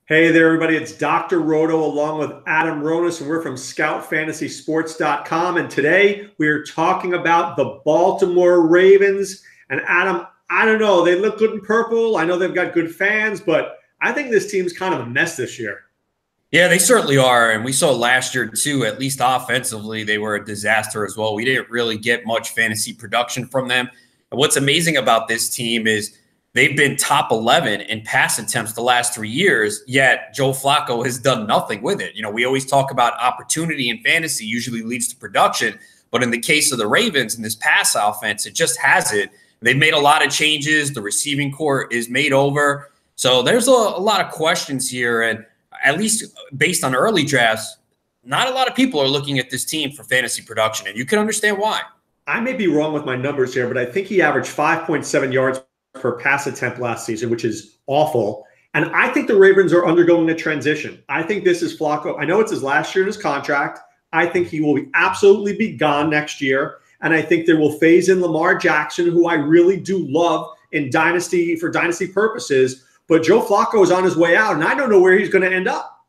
Hey there, everybody. It's Dr. Roto along with Adam Ronis, and we're from ScoutFantasySports.com. And today we are talking about the Baltimore Ravens. And Adam, I don't know. They look good in purple. I know they've got good fans, but I think this team's kind of a mess this year. Yeah, they certainly are. And we saw last year, too, at least offensively, they were a disaster as well. We didn't really get much fantasy production from them. And what's amazing about this team is they've been top 11 in pass attempts the last 3 years, yet Joe Flacco has done nothing with it. You know, we always talk about opportunity in fantasy usually leads to production. But in the case of the Ravens in this pass offense, it just hasn't. They've made a lot of changes. The receiving core is made over. So there's a lot of questions here. And at least based on early drafts, not a lot of people are looking at this team for fantasy production. And you can understand why. I may be wrong with my numbers here, but I think he averaged 5.7 yards per pass attempt last season, which is awful. And I think the Ravens are undergoing a transition. I think this is Flacco. I know it's his last year in his contract. I think he will absolutely be gone next year. And I think they will phase in Lamar Jackson, who I really do love for dynasty purposes. But Joe Flacco is on his way out, and I don't know where he's going to end up.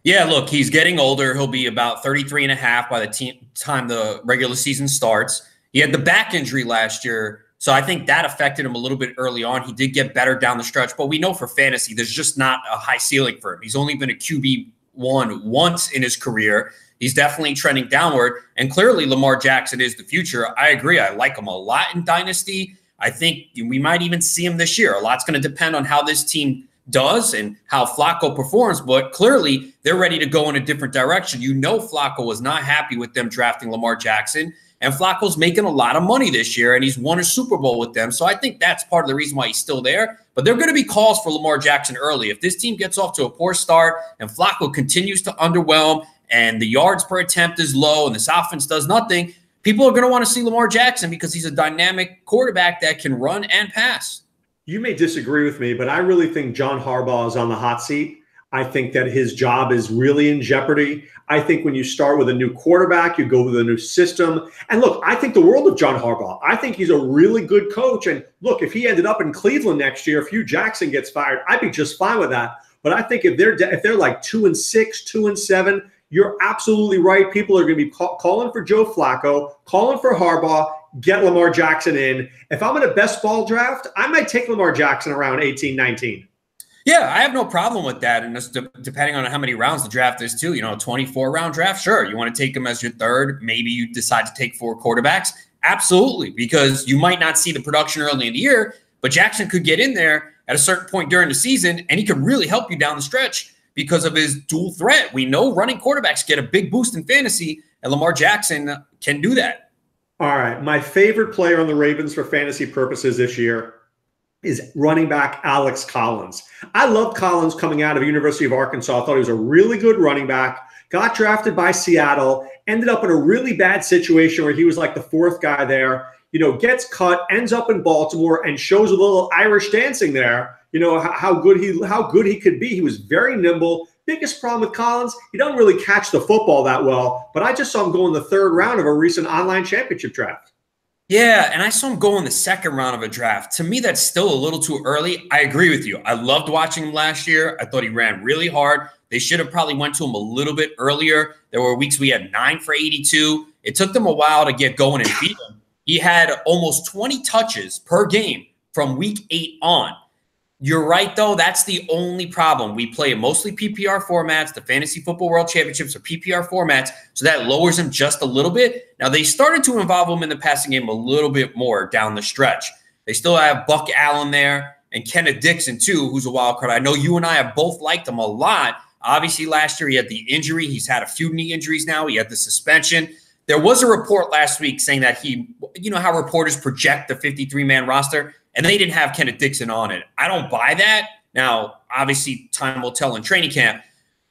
Yeah, look, he's getting older. He'll be about 33 and a half by the time the regular season starts. He had the back injury last year, so I think that affected him a little bit early on. He did get better down the stretch, but we know for fantasy, there's just not a high ceiling for him. He's only been a QB1 once in his career. He's definitely trending downward, and clearly Lamar Jackson is the future. I agree. I like him a lot in Dynasty. I think we might even see him this year. A lot's going to depend on how this team does and how Flacco performs, but clearly they're ready to go in a different direction. You know Flacco was not happy with them drafting Lamar Jackson, and Flacco's making a lot of money this year, and he's won a Super Bowl with them. So I think that's part of the reason why he's still there. But there are going to be calls for Lamar Jackson early. If this team gets off to a poor start and Flacco continues to underwhelm and the yards per attempt is low and this offense does nothing, people are going to want to see Lamar Jackson because he's a dynamic quarterback that can run and pass. You may disagree with me, but I really think John Harbaugh is on the hot seat. I think that his job is really in jeopardy. I think when you start with a new quarterback, you go with a new system. And look, I think the world of John Harbaugh. I think he's a really good coach. And look, if he ended up in Cleveland next year, if Hugh Jackson gets fired, I'd be just fine with that. But I think if they're like 2-6, 2-7, you're absolutely right. People are going to be calling for Joe Flacco, calling for Harbaugh, get Lamar Jackson in. If I'm in a best ball draft, I might take Lamar Jackson around 18, 19. Yeah, I have no problem with that. And just depending on how many rounds the draft is too, you know, a 24-round draft, sure. You want to take him as your third. Maybe you decide to take 4 quarterbacks. Absolutely, because you might not see the production early in the year, but Jackson could get in there at a certain point during the season, and he could really help you down the stretch because of his dual threat. We know running quarterbacks get a big boost in fantasy, and Lamar Jackson can do that. All right. My favorite player on the Ravens for fantasy purposes this year is running back Alex Collins. I loved Collins coming out of University of Arkansas. I thought he was a really good running back. Got drafted by Seattle, ended up in a really bad situation where he was like the 4th guy there. You know, gets cut, ends up in Baltimore, and shows a little Irish dancing there. You know, how good he could be. He was very nimble. Biggest problem with Collins, he doesn't really catch the football that well, but I just saw him go in the 3rd round of a recent online championship draft. Yeah, and I saw him go in the 2nd round of a draft. To me, that's still a little too early. I agree with you. I loved watching him last year. I thought he ran really hard. They should have probably went to him a little bit earlier. There were weeks we had 9 for 82. It took them a while to get going and beat him. He had almost 20 touches per game from week 8 on. You're right, though. That's the only problem. We play mostly PPR formats. The Fantasy Football World Championships are PPR formats, so that lowers him just a little bit. Now, they started to involve him in the passing game a little bit more down the stretch. They still have Buck Allen there and Kenneth Dixon, too, who's a wild card. I know you and I have both liked him a lot. Obviously, last year he had the injury. He's had a few knee injuries now. He had the suspension. There was a report last week saying that you know how reporters project the 53-man roster, and they didn't have Kenneth Dixon on it. I don't buy that. Now, obviously, time will tell in training camp.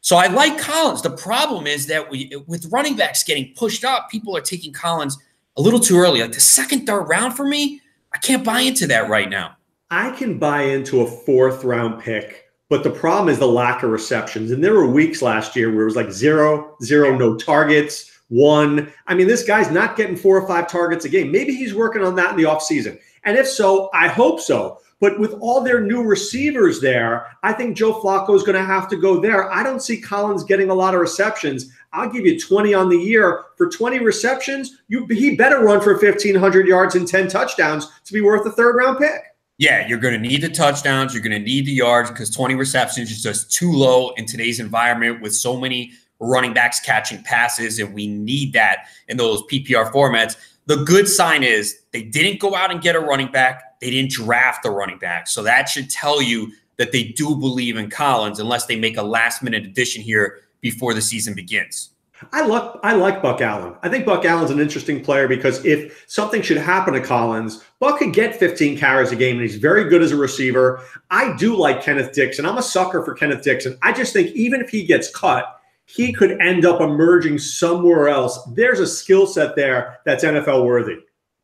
So I like Collins. The problem is that with running backs getting pushed up, people are taking Collins a little too early. Like the 2nd, 3rd round for me, I can't buy into that right now. I can buy into a 4th round pick, but the problem is the lack of receptions. And there were weeks last year where it was like 0, no targets, 1. I mean, this guy's not getting 4 or 5 targets a game. Maybe he's working on that in the offseason. And if so, I hope so. But with all their new receivers there, I think Joe Flacco is going to have to go there. I don't see Collins getting a lot of receptions. I'll give you 20 on the year. For 20 receptions, he better run for 1,500 yards and 10 touchdowns to be worth a third-round pick. Yeah, you're going to need the touchdowns. You're going to need the yards because 20 receptions is just too low in today's environment with so many running backs catching passes, and we need that in those PPR formats. The good sign is they didn't go out and get a running back. They didn't draft a running back. So that should tell you that they do believe in Collins unless they make a last-minute addition here before the season begins. I like Buck Allen. I think Buck Allen's an interesting player because if something should happen to Collins, Buck could get 15 carries a game, and he's very good as a receiver. I do like Kenneth Dixon. I'm a sucker for Kenneth Dixon. I just think even if he gets cut, he could end up emerging somewhere else. There's a skill set there that's NFL worthy.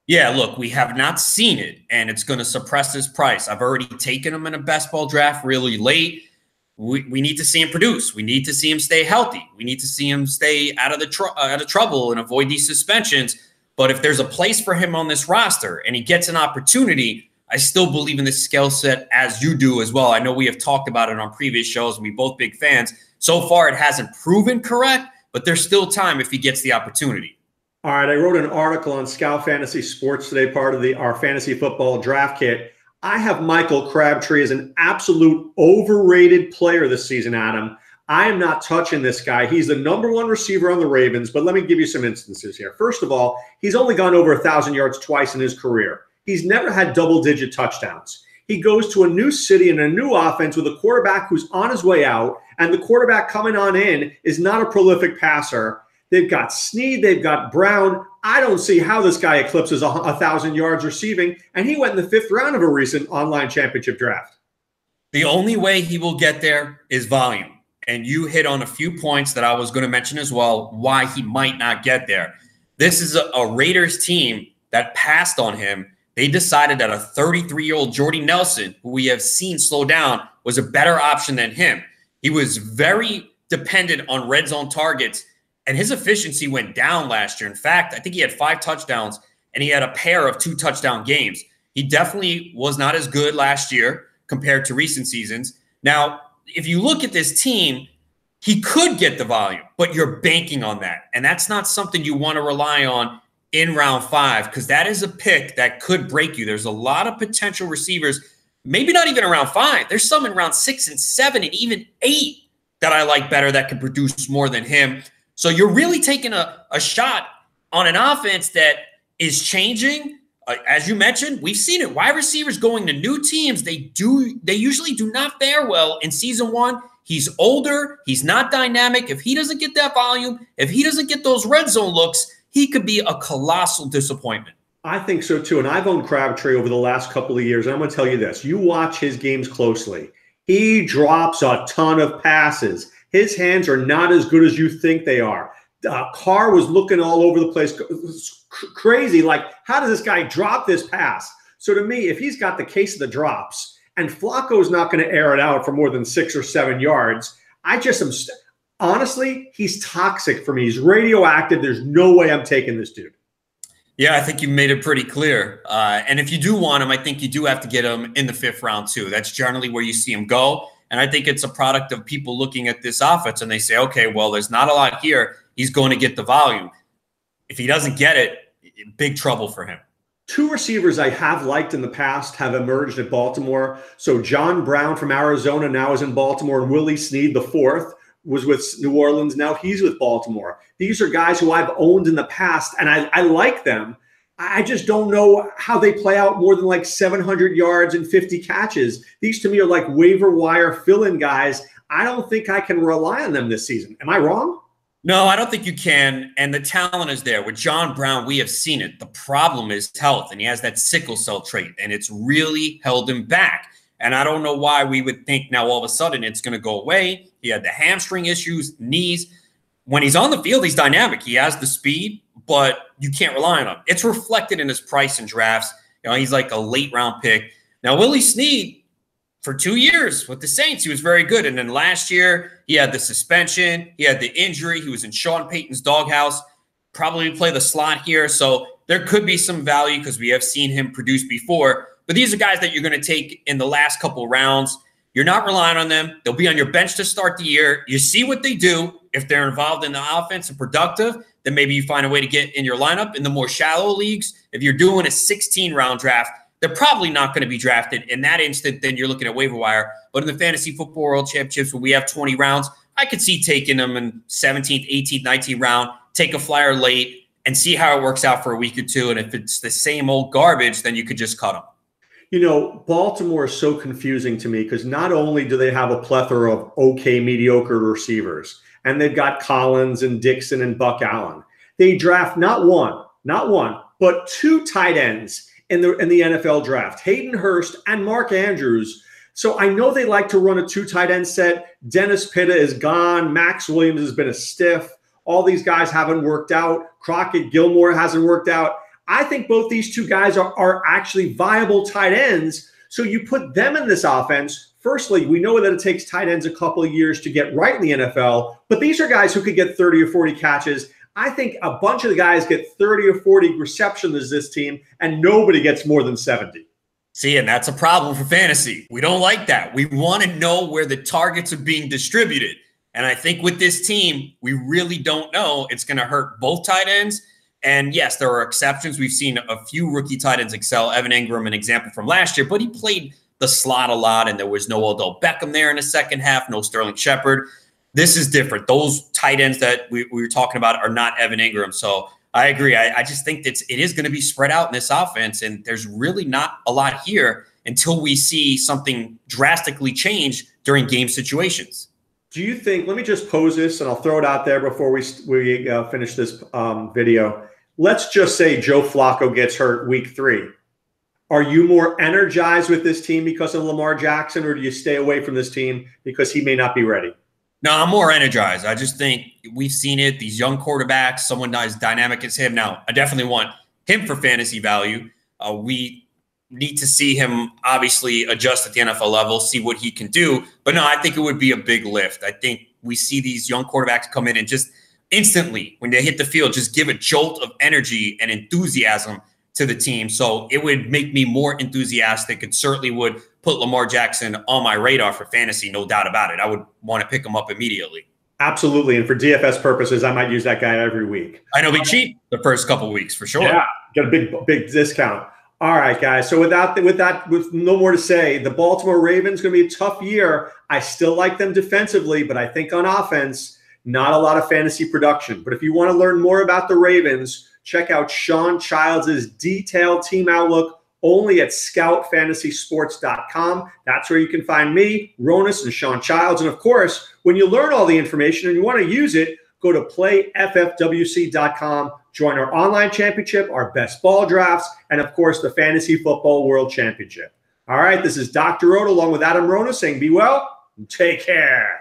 Yeah, look, we have not seen it, and it's going to suppress his price. I've already taken him in a best ball draft really late. We need to see him produce. We need to see him stay healthy. We need to see him stay out of trouble and avoid these suspensions. But if there's a place for him on this roster and he gets an opportunity, I still believe in this skill set as you do as well. I know we have talked about it on previous shows, and we're both big fans. So far, it hasn't proven correct, but there's still time if he gets the opportunity. All right, I wrote an article on Scout Fantasy Sports today, part of our fantasy football draft kit. I have Michael Crabtree as an absolute overrated player this season, Adam. I am not touching this guy. He's the #1 receiver on the Ravens, but let me give you some instances here. First of all, he's only gone over 1,000 yards twice in his career. He's never had double-digit touchdowns. He goes to a new city and a new offense with a quarterback who's on his way out, and the quarterback coming on in is not a prolific passer. They've got Snead, they've got Brown. I don't see how this guy eclipses 1,000 yards receiving, and he went in the 5th round of a recent online championship draft. The only way he will get there is volume. And you hit on a few points that I was going to mention as well, why he might not get there. This is a Raiders team that passed on him. They decided that a 33-year-old Jordy Nelson, who we have seen slow down, was a better option than him. He was very dependent on red zone targets, and his efficiency went down last year. In fact, I think he had 5 touchdowns, and he had a pair of 2-touchdown games. He definitely was not as good last year compared to recent seasons. Now, if you look at this team, he could get the volume, but you're banking on that. And that's not something you want to rely on in round 5 because that is a pick that could break you. There's a lot of potential receivers, maybe not even around 5. There's some in round 6 and 7 and even 8 that I like better that can produce more than him. So you're really taking a shot on an offense that is changing. As you mentioned, we've seen it. Wide receivers going to new teams, they usually do not fare well in season 1. He's older. He's not dynamic. If he doesn't get that volume, if he doesn't get those red zone looks, he could be a colossal disappointment. I think so, too. And I've owned Crabtree over the last couple of years. And I'm going to tell you this. You watch his games closely. He drops a ton of passes. His hands are not as good as you think they are. Carr was looking all over the place. Crazy. Like, how does this guy drop this pass? So to me, if he's got the case of the drops and Flacco's not going to air it out for more than 6 or 7 yards, I just am honestly, he's toxic for me. He's radioactive. There's no way I'm taking this dude. Yeah, I think you made it pretty clear. And if you do want him, I think you do have to get him in the 5th round too. That's generally where you see him go. And I think it's a product of people looking at this offense and they say, okay, well, there's not a lot here. He's going to get the volume. If he doesn't get it, big trouble for him. 2 receivers I have liked in the past have emerged at Baltimore. So John Brown from Arizona now is in Baltimore, and Willie Snead, the 4th, was with New Orleans. Now he's with Baltimore. These are guys who I've owned in the past, and I like them. I just don't know how they play out more than like 700 yards and 50 catches. These to me are like waiver wire fill-in guys. I don't think I can rely on them this season. Am I wrong? No, I don't think you can. And the talent is there. With John Brown, we have seen it. The problem is health, and he has that sickle cell trait, and it's really held him back. And I don't know why we would think now all of a sudden it's going to go away. He had the hamstring issues, knees. When he's on the field, he's dynamic. He has the speed, but you can't rely on him. It's reflected in his price in drafts. You know, he's like a late round pick. Now, Willie Snead, for 2 years with the Saints, he was very good. And then last year, he had the suspension. He had the injury. He was in Sean Payton's doghouse. Probably play the slot here. So there could be some value because we have seen him produce before. But these are guys that you're going to take in the last couple of rounds. You're not relying on them. They'll be on your bench to start the year. You see what they do. If they're involved in the offense and productive, then maybe you find a way to get in your lineup. In the more shallow leagues, if you're doing a 16-round draft, they're probably not going to be drafted. In that instant, then you're looking at waiver wire. But in the Fantasy Football World Championships, where we have 20 rounds, I could see taking them in 17th, 18th, 19th round, take a flyer late, and see how it works out for a week or two. And if it's the same old garbage, then you could just cut them. You know, Baltimore is so confusing to me because not only do they have a plethora of okay, mediocre receivers, and they've got Collins and Dixon and Buck Allen, they draft not one, but two tight ends in the NFL draft, Hayden Hurst and Mark Andrews. So I know they like to run a two tight end set. Dennis Pitta is gone. Max Williams has been a stiff. All these guys haven't worked out. Crockett Gilmore hasn't worked out. I think both these two guys are actually viable tight ends. So you put them in this offense. Firstly, we know that it takes tight ends a couple of years to get right in the NFL, but these are guys who could get 30 or 40 catches. I think a bunch of the guys get 30 or 40 receptions as this team, and nobody gets more than 70. See, and that's a problem for fantasy. We don't like that. We want to know where the targets are being distributed. And I think with this team, we really don't know. It's going to hurt both tight ends. And yes, there are exceptions. We've seen a few rookie tight ends excel. Evan Ingram, an example from last year, but he played the slot a lot, and there was no Odell Beckham there in the second half, no Sterling Shepard. This is different. Those tight ends that we were talking about are not Evan Ingram. So I agree. I just think that it is going to be spread out in this offense, and there's really not a lot here until we see something drastically change during game situations. Do you think, let me just pose this, and I'll throw it out there before we finish this video. Let's just say Joe Flacco gets hurt week 3. Are you more energized with this team because of Lamar Jackson, or do you stay away from this team because he may not be ready? No, I'm more energized. I just think we've seen it. These young quarterbacks, someone as dynamic as him. Now, I definitely want him for fantasy value. We need to see him obviously adjust at the NFL level, see what he can do. But no, I think it would be a big lift. I think we see these young quarterbacks come in and just instantly, when they hit the field, just give a jolt of energy and enthusiasm to the team. So it would make me more enthusiastic. It certainly would put Lamar Jackson on my radar for fantasy, no doubt about it. I would want to pick him up immediately. Absolutely. And for DFS purposes, I might use that guy every week. I know, be cheap the first couple of weeks for sure. Yeah, get a big discount. All right, guys. So with no more to say, the Baltimore Ravens going to be a tough year. I still like them defensively, but I think on offense, not a lot of fantasy production. But if you want to learn more about the Ravens, check out Sean Childs' detailed team outlook only at scoutfantasysports.com. That's where you can find me, Ronis, and Sean Childs. And of course, when you learn all the information and you want to use it, go to playffwc.com, join our online championship, our best ball drafts, and of course, the Fantasy Football World Championship. All right, this is Dr. Oda along with Adam Ronis saying be well and take care.